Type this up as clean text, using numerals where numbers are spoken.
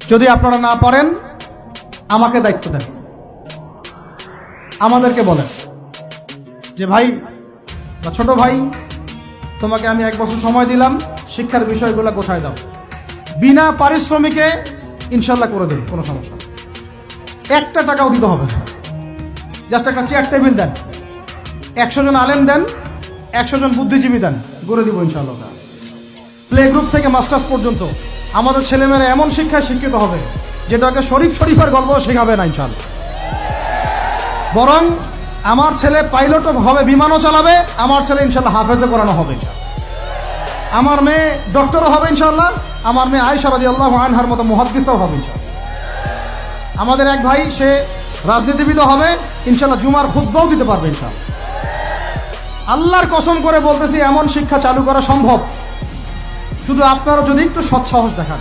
যদি আপনারা না পারেন আমাকে দায়িত্ব দেন, আমাদেরকে বলেন যে ভাই বা ছোট ভাই, তোমাকে আমি 1 বছর সময় দিলাম, শিক্ষার বিষয়গুলো গোছায় দাও। বিনা পারিশ্রমিকে ইনশাল্লাহ করে দেব, কোনো সমস্যা নেই। 1 টাকাও দিতে হবে না, জাস্ট একটা চেয়ার টেবিল দেন, 100 জন আলেম দেন, 100 জন বুদ্ধিজীবী দেন, করে দিব ইনশাল্লাহ। প্লে গ্রুপ থেকে মাস্টার্স পর্যন্ত আমাদের ছেলেমেয়েরা এমন শিক্ষায় শিক্ষিত হবে যেটাকে শরীফের গল্প শেখাবে না ইনশাল্লাহ। বরং আমার ছেলে পাইলটও হবে, বিমানও চালাবে, আমার ছেলে ইনশাল্লাহ হাফেজে করানো হবে, আমার মেয়ে ডক্টরও হবে ইনশাল্লাহ, আমার মেয়ে আয়েশা রাদিয়াল্লাহু আনহার মতো মুহাদ্দিসও হবে ইনশাল্লাহ। আমাদের এক ভাই, সে রাজনীতিবিদও হবে ইনশাল্লাহ, জুমার খুতবাও দিতে পারবে ইনশাল্লাহ। আল্লাহর কসম করে বলতেছি, এমন শিক্ষা চালু করা সম্ভব, শুধু আপনারা যদি একটু সৎসাহস দেখান।